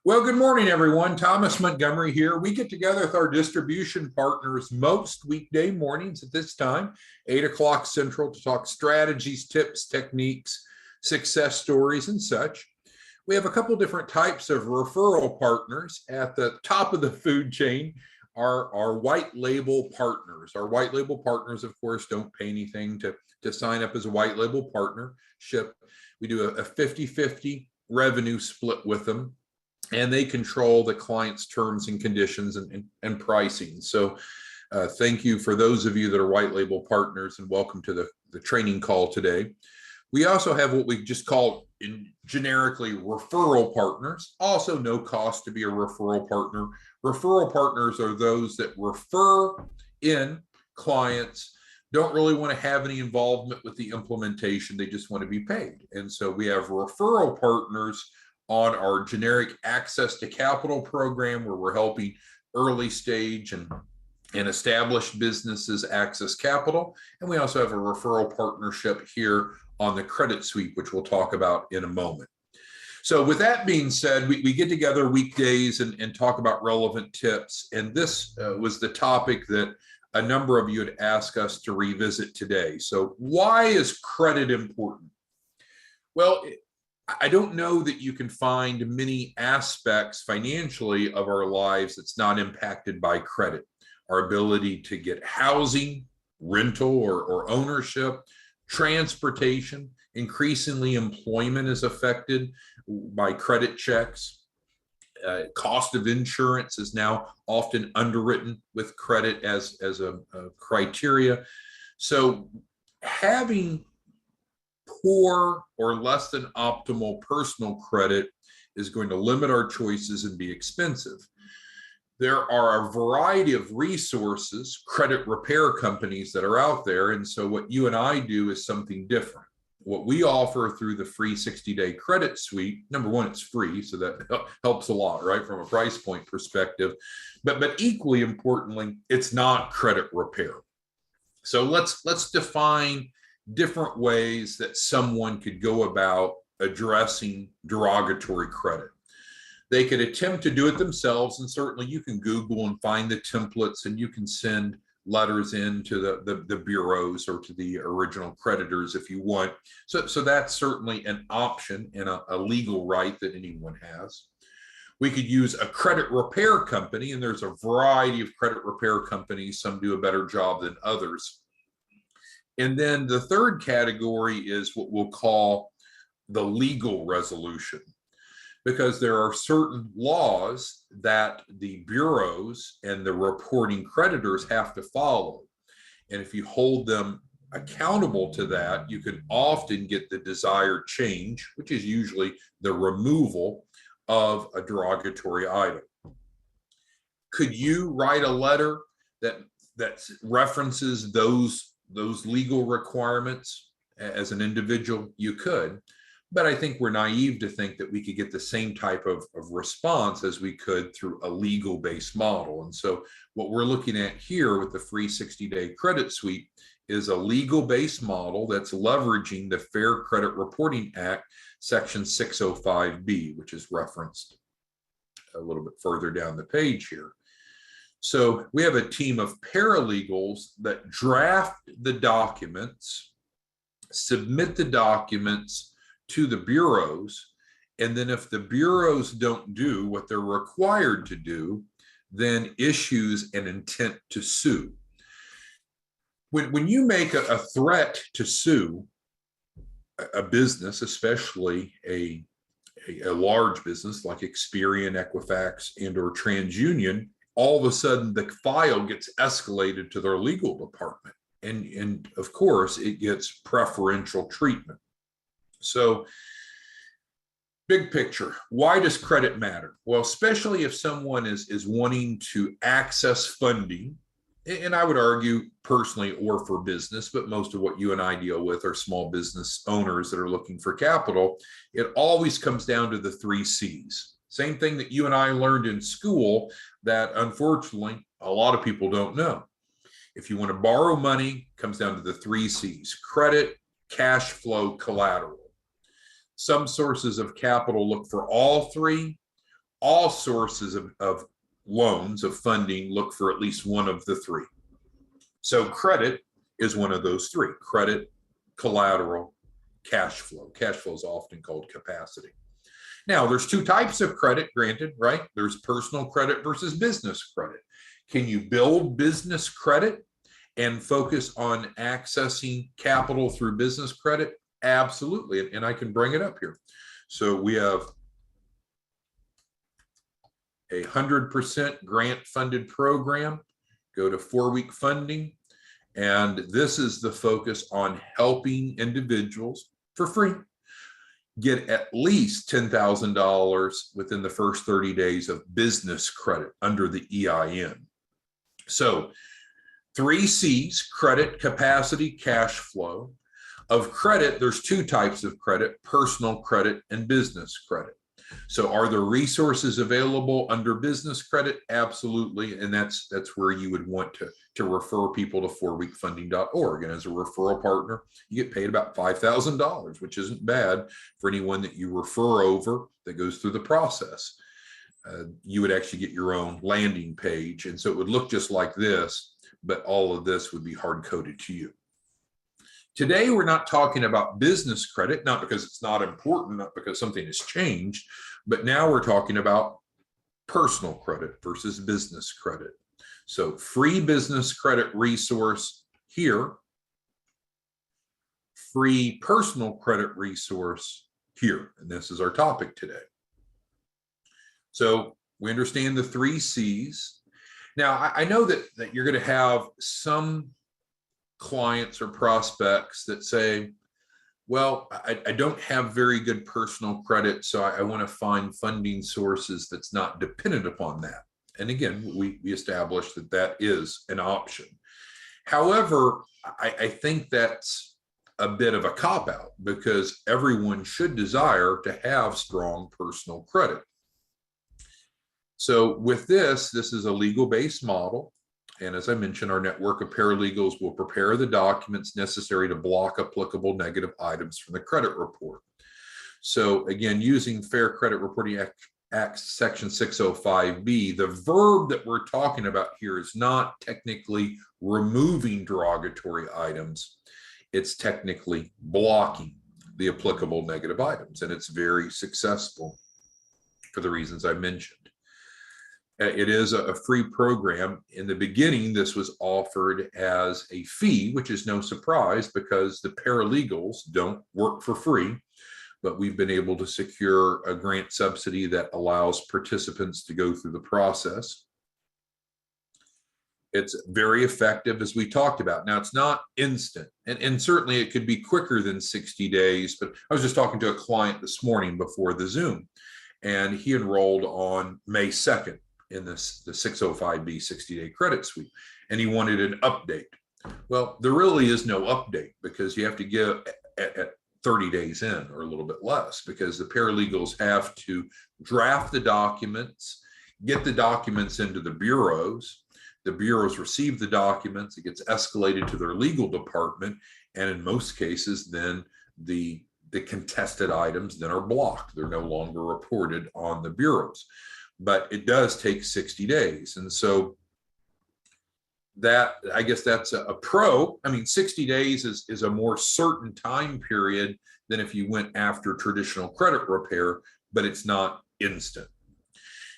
Well, good morning, everyone. Thomas Montgomery here. We get together with our distribution partners most weekday mornings at this time, 8 o'clock Central, to talk strategies, tips, techniques, success stories, and such. We have a couple different types of referral partners. At the top of the food chain are our white label partners. Our white label partners, of course, don't pay anything to sign up as a white label partnership. We do a 50-50 revenue split with them, and they control the client's terms and conditions and pricing. So thank you for those of you that are white label partners, and welcome to the training call today. We also have what we just call generically referral partners. Also no cost to be a referral partner. Referral partners are those that refer in clients, don't really want to have any involvement with the implementation. They just want to be paid. And so we have referral partners on our generic access to capital program, where we're helping early stage and established businesses access capital. And we also have a referral partnership here on the credit suite, which we'll talk about in a moment. So with that being said, we get together weekdays and talk about relevant tips. And this was the topic that a number of you had asked us to revisit today. So why is credit important? Well, I don't know that you can find many aspects financially of our lives that's not impacted by credit. Our ability to get housing, rental or ownership, transportation, increasingly employment is affected by credit checks. Cost of insurance is now often underwritten with credit as a criteria. So having poor or less than optimal personal credit is going to limit our choices and be expensive. There are a variety of resources, credit repair companies that are out there. And so what you and I do is something different. What we offer through the free 60-day credit suite, number one, it's free, so that helps a lot, right, from a price point perspective. But equally importantly, it's not credit repair. So let's define different ways that someone could go about addressing derogatory credit. They could attempt to do it themselves, and certainly you can Google and find the templates, and you can send letters in to the bureaus or to the original creditors if you want. So that's certainly an option and a legal right that anyone has. We could use a credit repair company, and there's a variety of credit repair companies. Some do a better job than others. And then the third category is what we'll call the legal resolution, because there are certain laws that the bureaus and the reporting creditors have to follow. And if you hold them accountable to that, you can often get the desired change, which is usually the removal of a derogatory item. Could you write a letter that references those legal requirements as an individual? You could, but I think we're naive to think that we could get the same type of response as we could through a legal-based model. And so what we're looking at here with the free 60-day credit suite is a legal-based model that's leveraging the Fair Credit Reporting Act, Section 605B, which is referenced a little bit further down the page here. So we have a team of paralegals that draft the documents, submit the documents to the bureaus, and then if the bureaus don't do what they're required to do, then issues an intent to sue. When you make a threat to sue a business, especially a large business like Experian, Equifax, and or TransUnion, all of a sudden the file gets escalated to their legal department. And of course, it gets preferential treatment. So big picture, why does credit matter? Well, especially if someone is wanting to access funding, and I would argue personally or for business, but most of what you and I deal with are small business owners that are looking for capital. It always comes down to the 3 C's. Same thing that you and I learned in school that unfortunately a lot of people don't know. If you want to borrow money, it comes down to the 3 C's: credit, cash flow, collateral. Some sources of capital look for all 3. all sources of loans, of funding, look for at least one of the three. So credit is one of those three: credit, collateral, cash flow. Cash flow is often called capacity. Now, there's two types of credit, granted, right? There's personal credit versus business credit. Can you build business credit and focus on accessing capital through business credit? Absolutely. And I can bring it up here. So we have a 100% grant funded program. Go to 4-week funding. And this is the focus on helping individuals for free get at least $10,000 within the first 30 days of business credit under the EIN. So 3 C's: credit, capacity, cash flow. Of credit, there's 2 types of credit: personal credit and business credit. So are there resources available under business credit? Absolutely. And that's where you would want to refer people to 4weekfunding.org. And as a referral partner, you get paid about $5,000, which isn't bad for anyone that you refer over that goes through the process. You would actually get your own landing page. And so it would look just like this, but all of this would be hard coded to you. Today, we're not talking about business credit, not because it's not important, not because something has changed, but now we're talking about personal credit versus business credit. So free business credit resource here, free personal credit resource here. And this is our topic today. So we understand the 3 C's. Now, I know that you're going to have some clients or prospects that say, well, I don't have very good personal credit, so I want to find funding sources that's not dependent upon that. And again, we established that is an option. However, I think that's a bit of a cop-out, because everyone should desire to have strong personal credit. So with this is a legal-based model. And as I mentioned, our network of paralegals will prepare the documents necessary to block applicable negative items from the credit report. So again, using Fair Credit Reporting Act Section 605B, the verb that we're talking about here is not technically removing derogatory items. It's technically blocking the applicable negative items. And it's very successful for the reasons I mentioned. It is a free program. In the beginning, this was offered as a fee, which is no surprise because the paralegals don't work for free, but we've been able to secure a grant subsidy that allows participants to go through the process. It's very effective, as we talked about. Now, it's not instant, and certainly it could be quicker than 60 days, but I was just talking to a client this morning before the Zoom, and he enrolled on May 2nd. In the 605B 60-day credit sweep, and he wanted an update. Well, there really is no update, because you have to give at 30 days in, or a little bit less, because the paralegals have to draft the documents, get the documents into the bureaus receive the documents, it gets escalated to their legal department, and in most cases then the contested items then are blocked. They're no longer reported on the bureaus. But it does take 60 days. And so that, I guess that's a pro. I mean, 60 days is a more certain time period than if you went after traditional credit repair, but it's not instant.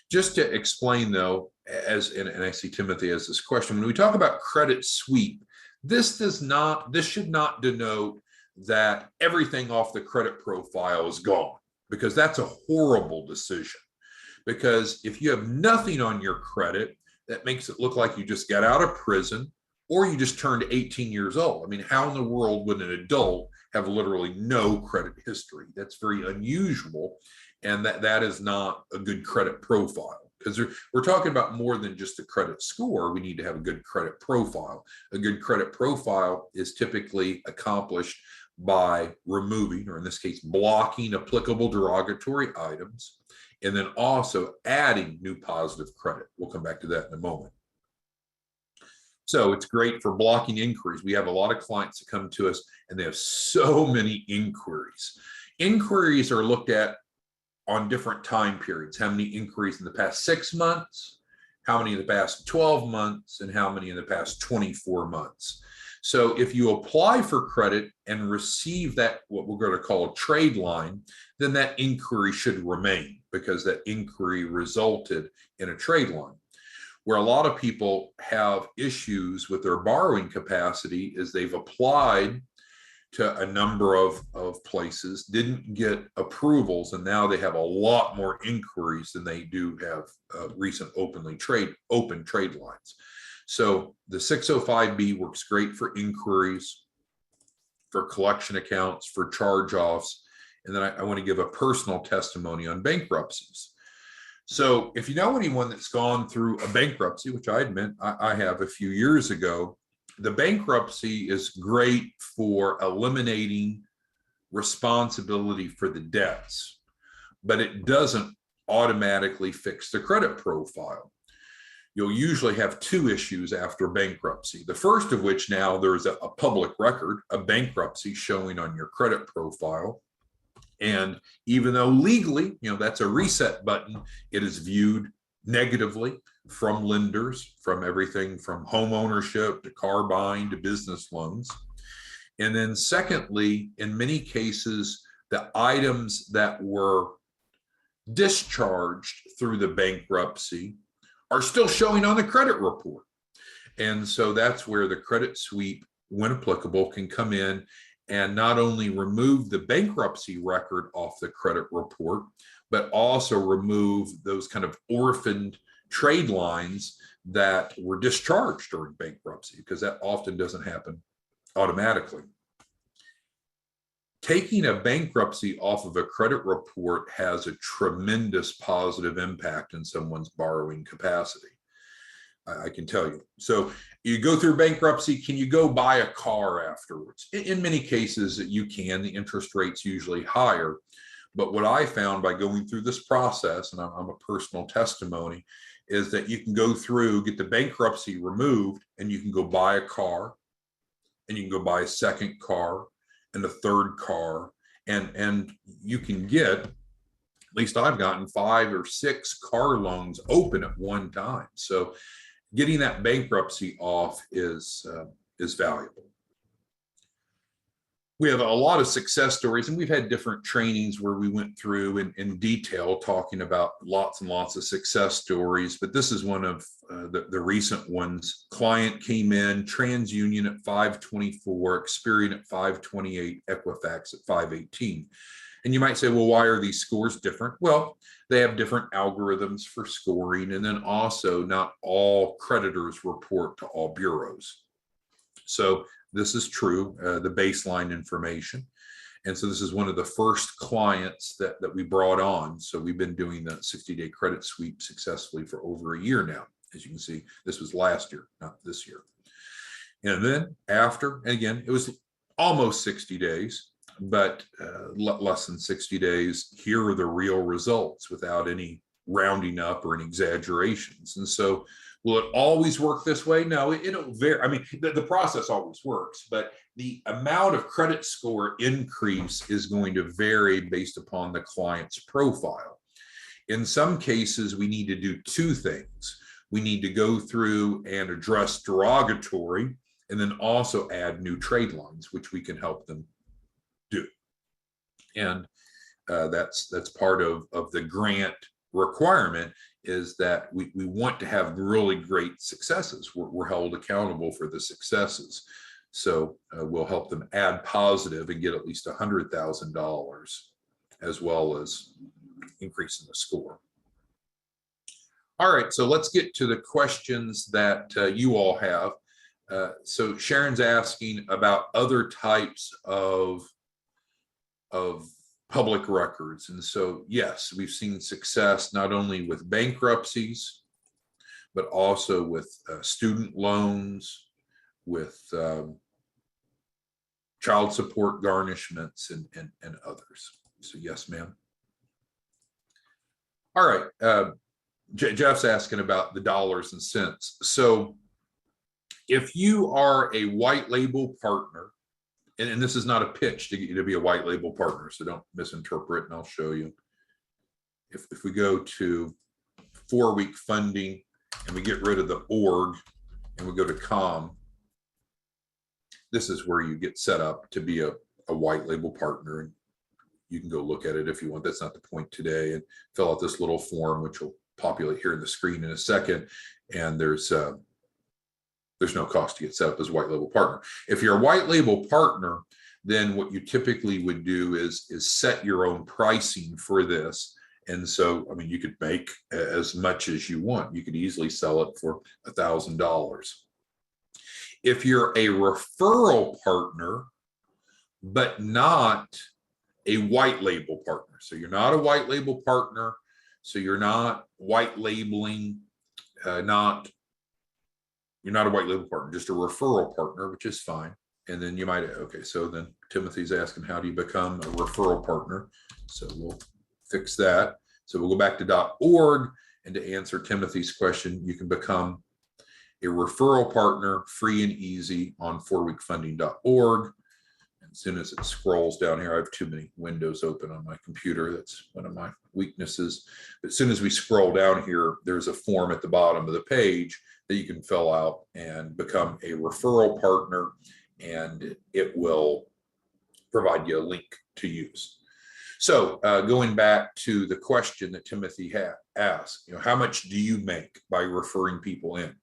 Just to explain though, and I see Timothy has this question, when we talk about credit sweep, this should not denote that everything off the credit profile is gone, because that's a horrible decision. Because if you have nothing on your credit, that makes it look like you just got out of prison or you just turned 18 years old. I mean, how in the world would an adult have literally no credit history? That's very unusual. And that is not a good credit profile, because we're talking about more than just a credit score. We need to have a good credit profile. A good credit profile is typically accomplished by removing, or in this case, blocking applicable derogatory items, and then also adding new positive credit. We'll come back to that in a moment. So it's great for blocking inquiries. We have a lot of clients that come to us and they have so many inquiries. Inquiries are looked at on different time periods. How many inquiries in the past 6 months, how many in the past 12 months, and how many in the past 24 months. So if you apply for credit and receive that, what we're going to call a trade line, then that inquiry should remain because that inquiry resulted in a trade line. Where a lot of people have issues with their borrowing capacity is they've applied to a number of places, didn't get approvals, and now they have a lot more inquiries than they do have recent open trade lines. So the 605B works great for inquiries, for collection accounts, for charge-offs, and then I want to give a personal testimony on bankruptcies. So if you know anyone that's gone through a bankruptcy, which I admit I have a few years ago, the bankruptcy is great for eliminating responsibility for the debts, but it doesn't automatically fix the credit profile. You'll usually have two issues after bankruptcy. The first of which now there's a public record, a bankruptcy showing on your credit profile. And even though legally, that's a reset button, it is viewed negatively from lenders, from everything from home ownership to car buying to business loans. And then secondly, in many cases, the items that were discharged through the bankruptcy are still showing on the credit report. And so that's where the credit sweep, when applicable, can come in and not only remove the bankruptcy record off the credit report, but also remove those kind of orphaned trade lines that were discharged during bankruptcy, because that often doesn't happen automatically. Taking a bankruptcy off of a credit report has a tremendous positive impact in someone's borrowing capacity. I can tell you. So you go through bankruptcy, can you go buy a car afterwards? In many cases you can. The interest rate's usually higher. But what I found by going through this process, and I'm a personal testimony, is that you can go through, get the bankruptcy removed, and you can go buy a car, and you can go buy a second car and a third car, and you can get, at least I've gotten 5 or 6 car loans open at one time. So getting that bankruptcy off is valuable. We have a lot of success stories, and we've had different trainings where we went through in detail talking about lots and lots of success stories, but this is one of the recent ones. Client came in, TransUnion at 524, Experian at 528, Equifax at 518. And you might say, well, why are these scores different? Well, they have different algorithms for scoring, and then also not all creditors report to all bureaus. So this is true, the baseline information. And so this is one of the first clients that we brought on. So we've been doing the 60-day credit sweep successfully for over a year now. As you can see, this was last year, not this year. And then after, and again, it was almost 60 days, but less than 60 days, here are the real results without any rounding up or any exaggerations. And so will it always work this way? No, it'll vary. I mean, the process always works, but the amount of credit score increase is going to vary based upon the client's profile. In some cases, we need to do two things. We need to go through and address derogatory, and then also add new trade lines, which we can help them do. And that's part of the grant requirement, is that we want to have really great successes. We're held accountable for the successes. So we'll help them add positive and get at least $100,000, as well as increasing the score. All right, so let's get to the questions that you all have. So Sharon's asking about other types of public records. And so, yes, we've seen success not only with bankruptcies, but also with student loans, with child support garnishments, and others. So yes, ma'am. All right, Jeff's asking about the dollars and cents. So if you are a white label partner, and this is not a pitch to get you to be a white label partner, so don't misinterpret, and I'll show you. if we go to 4-week funding and we get rid of the org and we go to com, this is where you get set up to be a white label partner. And you can go look at it if you want. That's not the point today. And fill out this little form, which will populate here in the screen in a second. And there's no cost to get set up as a white label partner. If you're a white label partner, then what you typically would do is set your own pricing for this. And so, I mean, you could make as much as you want. You could easily sell it for $1,000. If you're a referral partner, but not a white label partner. So you're not a white label partner. So you're not white labeling, you're not a white label partner, just a referral partner, which is fine. And then you might, okay, so then Timothy's asking, how do you become a referral partner? So we'll fix that. So we'll go back to .org, and to answer Timothy's question, you can become a referral partner free and easy on 4weekfunding.org. As soon as it scrolls down here, I have too many windows open on my computer. That's one of my weaknesses. But as soon as we scroll down here, there's a form at the bottom of the page that you can fill out and become a referral partner, and it will provide you a link to use. So going back to the question that Timothy asked, how much do you make by referring people in?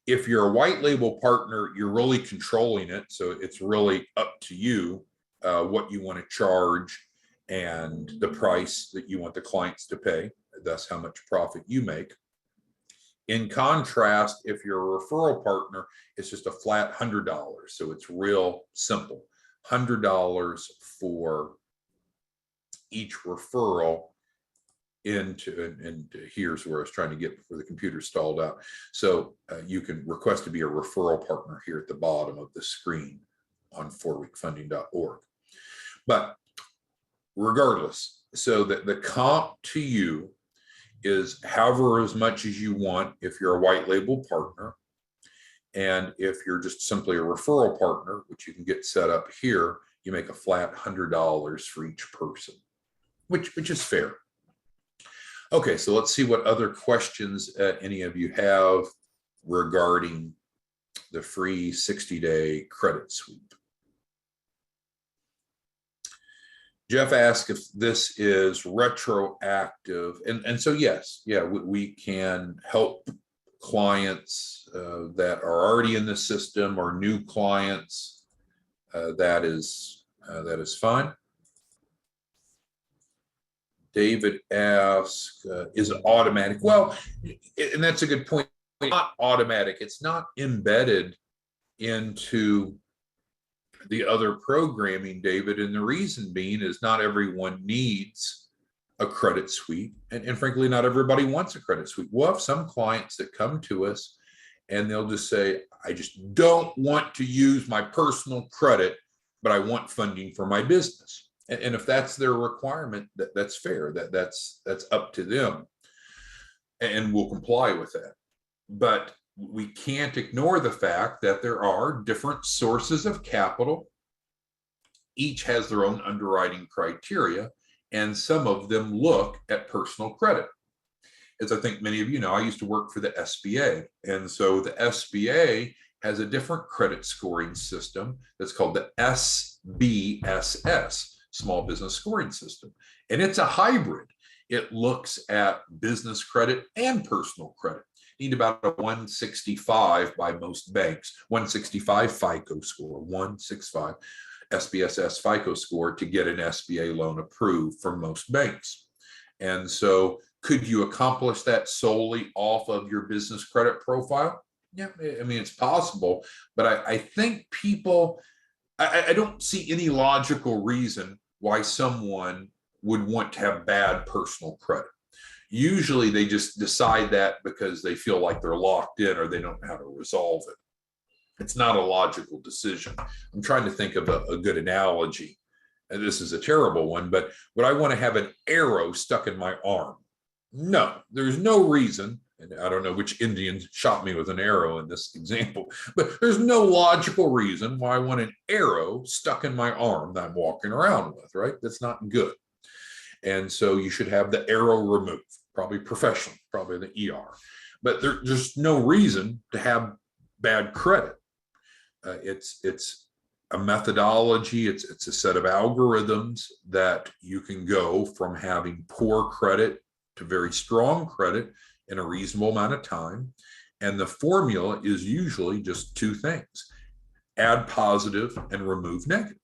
If you're a white label partner, you're really controlling it. So it's really up to you what you want to charge and the price that you want the clients to pay. That's how much profit you make. In contrast, if you're a referral partner, it's just a flat $100. So it's real simple. $100 for each referral into, and here's where I was trying to get before the computer stalled out. So you can request to be a referral partner here at the bottom of the screen on 4weekfunding.org. But regardless, so that the comp to you is however as much as you want if you're a white label partner. And if you're just simply a referral partner, which you can get set up here, you make a flat $100 for each person, which is fair. Okay, so let's see what other questions any of you have regarding the free 60-day credit sweep. Jeff asked if this is retroactive. And so, yes, yeah, we can help clients that are already in the system or new clients. That is fine. David asks, is it automatic? Well, and that's a good point. It's not automatic. It's not embedded into the other programming, David. And the reason being is not everyone needs a credit sweep. And frankly, not everybody wants a credit sweep. We'll have some clients that come to us and they'll just say, I just don't want to use my personal credit, but I want funding for my business. And if that's their requirement, that's fair. That's up to them. And we'll comply with that. But we can't ignore the fact that there are different sources of capital. Each has their own underwriting criteria, and some of them look at personal credit. As I think many of you know, I used to work for the SBA. And so the SBA has a different credit scoring system that's called the SBSS, Small Business Scoring System. And it's a hybrid. It looks at business credit and personal credit. You need about a 165 by most banks, 165 FICO score, 165 SBSS FICO score to get an SBA loan approved from most banks. And so could you accomplish that solely off of your business credit profile? Yeah, I mean, it's possible, but I think people, I don't see any logical reason why someone would want to have bad personal credit. Usually they just decide that because they feel like they're locked in or they don't know how to resolve it. It's not a logical decision. I'm trying to think of a good analogy, and this is a terrible one, but would I want to have an arrow stuck in my arm? No, there's no reason, and I don't know which Indian shot me with an arrow in this example, but there's no logical reason why I want an arrow stuck in my arm that I'm walking around with, right? That's not good. And so you should have the arrow removed, probably professionally, probably the ER. But there's no reason to have bad credit. It's a methodology, it's a set of algorithms that you can go from having poor credit to very strong credit in a reasonable amount of time. And the formula is usually just two things: add positive and remove negative.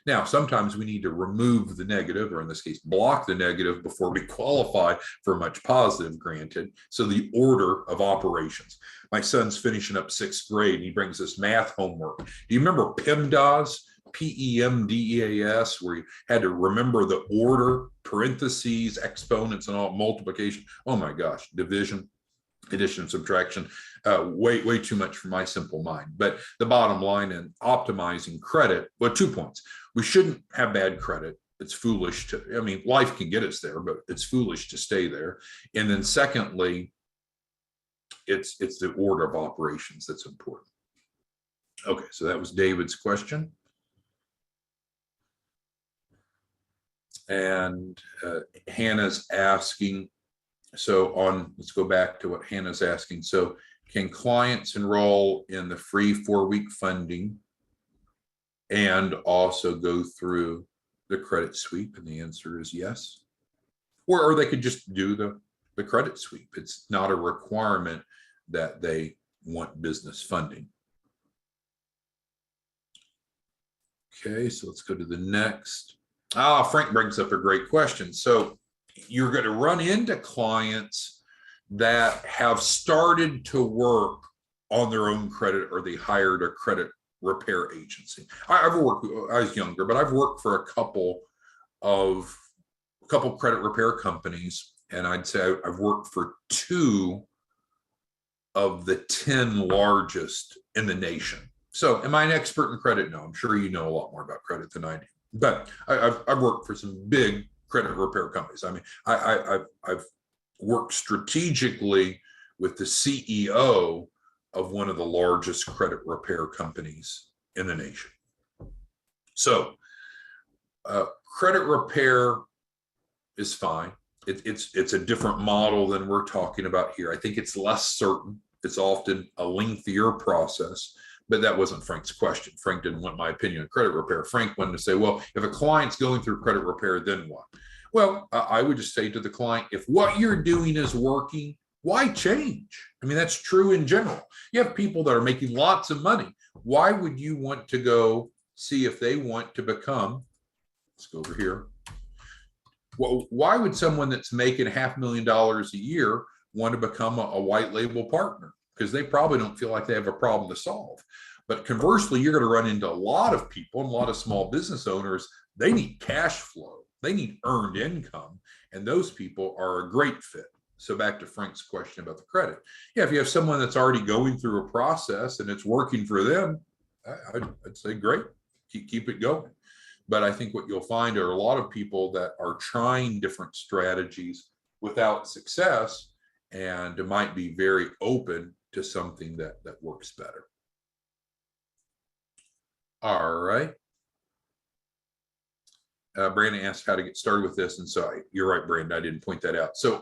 Now, sometimes we need to remove the negative, or in this case, block the negative before we qualify for much positive, granted. So the order of operations. My son's finishing up 6th grade and he brings us math homework. Do you remember PEMDAS, PEMDAS, where you had to remember the order, parentheses, exponents, and all, multiplication? Oh my gosh, division, addition, subtraction, way too much for my simple mind. But the bottom line in optimizing credit, well, 2 points. We shouldn't have bad credit. It's foolish to, I mean, life can get us there, but it's foolish to stay there. And then secondly, it's the order of operations that's important. Okay, so that was David's question. And Hannah's asking, let's go back to what Hannah's asking. So can clients enroll in the free 4-week funding and also go through the credit sweep? And the answer is yes. Or they could just do the credit sweep. It's not a requirement that they want business funding. Okay, so let's go to the next. Frank brings up a great question. So you're going to run into clients that have started to work on their own credit, or they hired a credit repair agency. I was younger, but I've worked for a couple credit repair companies, and I'd say I've worked for 2 of the 10 largest in the nation. So am I an expert in credit? No, I'm sure you know a lot more about credit than I do. But I've worked for some big credit repair companies. I mean, I've worked strategically with the CEO of one of the largest credit repair companies in the nation. So credit repair is fine. It's a different model than we're talking about here. I think it's less certain. It's often a lengthier process, but that wasn't Frank's question. Frank didn't want my opinion on credit repair. Frank wanted to say, well, if a client's going through credit repair, then what? Well, I would just say to the client, if what you're doing is working, why change? I mean, that's true in general. You have people that are making lots of money. Why would you want to go see if they want to become, let's go over here. Well, why would someone that's making $500,000 a year want to become a white label partner? Because they probably don't feel like they have a problem to solve. But conversely, you're going to run into a lot of people, and a lot of small business owners, they need cash flow. They need earned income, and those people are a great fit. So back to Frank's question about the credit. Yeah, if you have someone that's already going through a process and it's working for them, I'd say great, keep it going. But I think what you'll find are a lot of people that are trying different strategies without success, and might be very open to something that works better. All right. Brandon asked how to get started with this. And so you're right, Brandon, I didn't point that out. So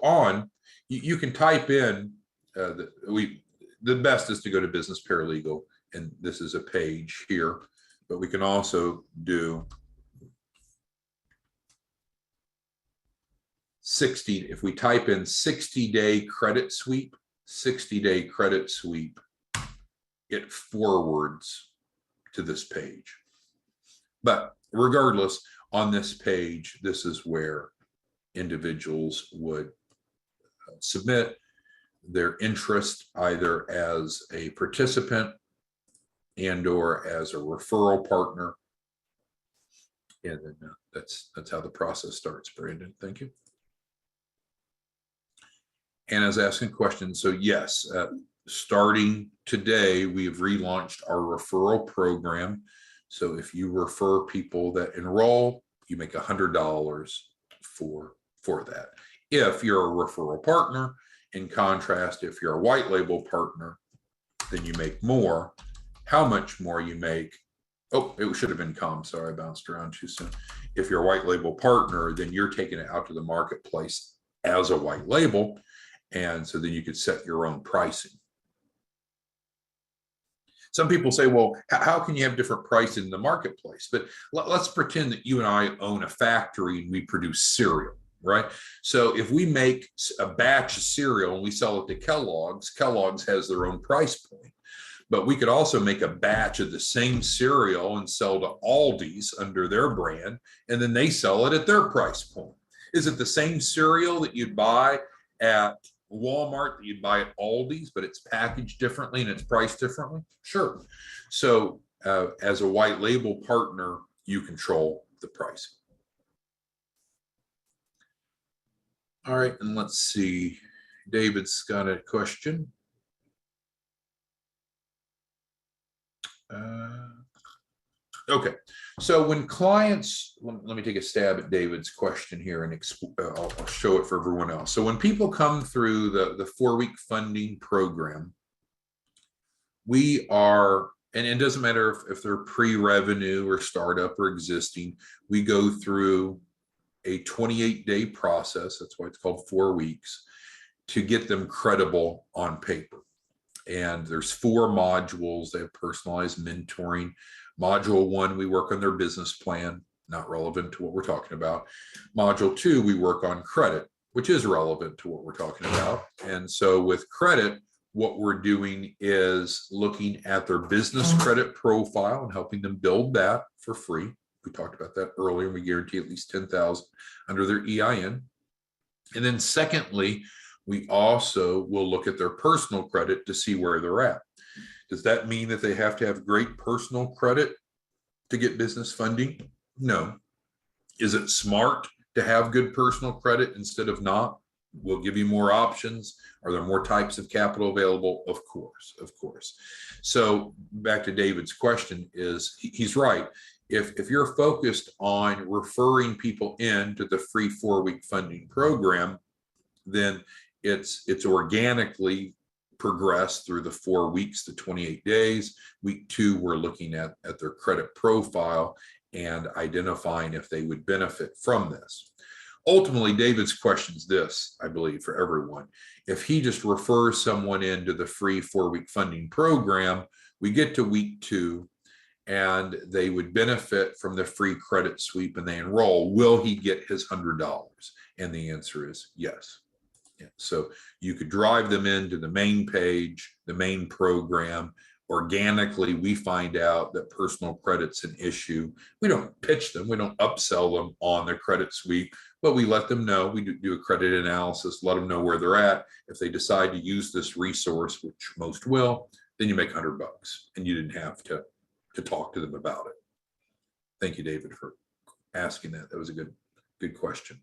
you can type in, the best is to go to Business Paralegal, and this is a page here, but we can also do 60, if we type in 60-day credit sweep, 60-day credit sweep, it forwards to this page. But regardless, on this page, this is where individuals would submit their interest either as a participant and or as a referral partner. And then that's how the process starts, Brandon. Thank you. Hannah's asking questions. So yes, starting today, we have relaunched our referral program. So if you refer people that enroll, you make $100 for that. If you're a referral partner, in contrast, if you're a white label partner, then you make more. How much more you make Oh, it should have been com. Sorry, I bounced around too soon. If you're a white label partner, then you're taking it out to the marketplace as a white label. And so then you could set your own pricing. Some people say, well, how can you have different pricing in the marketplace? But let's pretend that you and I own a factory and we produce cereal, right? So if we make a batch of cereal and we sell it to Kellogg's, Kellogg's has their own price point. But we could also make a batch of the same cereal and sell to Aldi's under their brand, and then they sell it at their price point. Is it the same cereal that you'd buy at Walmart that you'd buy at Aldi's, but it's packaged differently and it's priced differently? Sure. So as a white label partner, you control the pricing. All right, and let's see. David's got a question. Okay, so when clients, let me take a stab at David's question here and I'll show it for everyone else. So when people come through the 4-week funding program, we are, and it doesn't matter if they're pre-revenue or startup or existing, we go through a 28-day process, that's why it's called 4 weeks, to get them credible on paper. And there's 4 modules. They have personalized mentoring. Module 1, we work on their business plan, not relevant to what we're talking about. Module 2, we work on credit, which is relevant to what we're talking about. And so with credit, what we're doing is looking at their business credit profile and helping them build that for free. We talked about that earlier. We guarantee at least $10,000 under their EIN. And then secondly, we also will look at their personal credit to see where they're at. Does that mean that they have to have great personal credit to get business funding? No. Is it smart to have good personal credit instead of not? We'll give you more options. Are there more types of capital available? Of course, of course. So back to David's question is, he's right. If you're focused on referring people into the free 4-week funding program, then it's organically progressed through the 4 weeks to 28 days. Week 2, we're looking at their credit profile and identifying if they would benefit from this. Ultimately, David's question is this, I believe, for everyone. If he just refers someone into the free 4-week funding program, we get to week 2 and they would benefit from the free credit sweep and they enroll, will he get his $100? And the answer is yes. Yeah. So you could drive them into the main page, the main program. Organically, we find out that personal credit's an issue. We don't pitch them, we don't upsell them on their credit sweep, but we let them know. We do a credit analysis, let them know where they're at. If they decide to use this resource, which most will, then you make $100 and you didn't have to talk to them about it. Thank you, David, for asking that. That was a good question.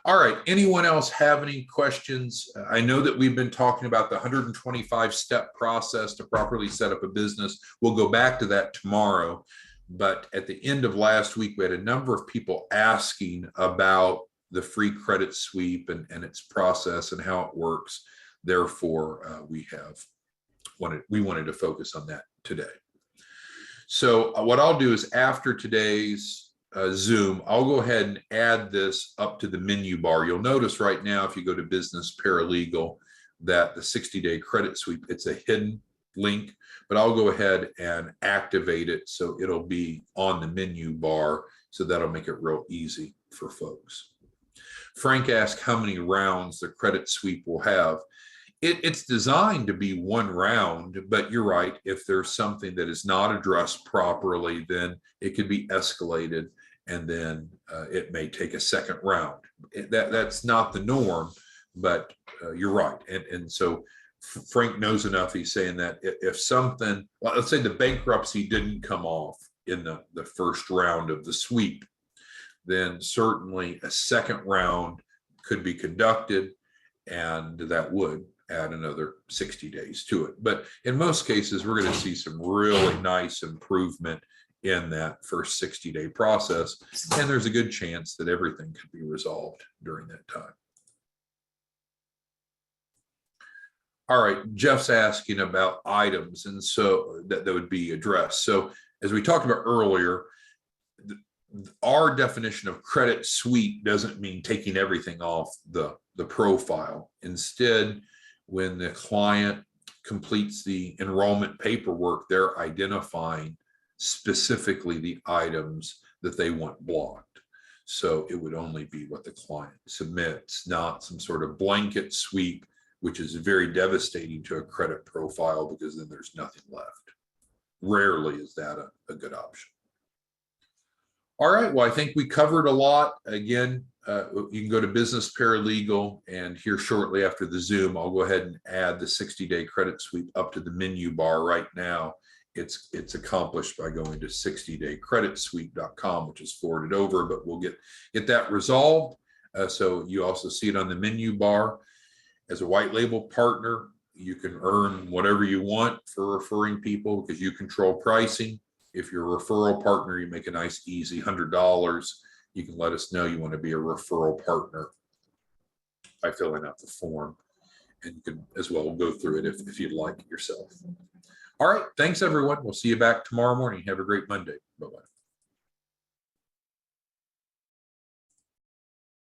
All right, anyone else have any questions? I know that we've been talking about the 125-step process to properly set up a business. We'll go back to that tomorrow. But at the end of last week, we had a number of people asking about the free credit sweep and its process and how it works. Therefore, we wanted to focus on that today. So what I'll do is after today's Zoom, I'll go ahead and add this up to the menu bar. You'll notice right now, if you go to Business Paralegal, that the 60-day credit sweep, it's a hidden link, but I'll go ahead and activate it so it'll be on the menu bar. So that'll make it real easy for folks. Frank asked how many rounds the credit sweep will have. It's designed to be 1 round, but you're right. If there's something that is not addressed properly, then it could be escalated, and then it may take a second round. That's not the norm, but you're right. And so Frank knows enough. He's saying that if something, well, let's say the bankruptcy didn't come off in the first round of the sweep, then certainly a second round could be conducted, and that would add another 60 days to it. But in most cases, we're going to see some really nice improvement in that first 60-day process. And there's a good chance that everything could be resolved during that time. All right, Jeff's asking about items, and so that would be addressed. So as we talked about earlier, our definition of credit suite doesn't mean taking everything off the profile. Instead, when the client completes the enrollment paperwork, they're identifying specifically the items that they want blocked. So it would only be what the client submits, not some sort of blanket sweep, which is very devastating to a credit profile because then there's nothing left. Rarely is that a good option. All right, well, I think we covered a lot. Again, you can go to Business Paralegal, and here shortly after the Zoom, I'll go ahead and add the 60-day credit sweep up to the menu bar right now. It's accomplished by going to 60daycreditsweep.com, which is forwarded over, but we'll get that resolved. So you also see it on the menu bar. As a white label partner, you can earn whatever you want for referring people because you control pricing. If you're a referral partner, you make a nice, easy $100. You can let us know you want to be a referral partner by filling out the form. And you can as well go through it if you'd like it yourself. All right. Thanks, everyone. We'll see you back tomorrow morning. Have a great Monday. Bye-bye.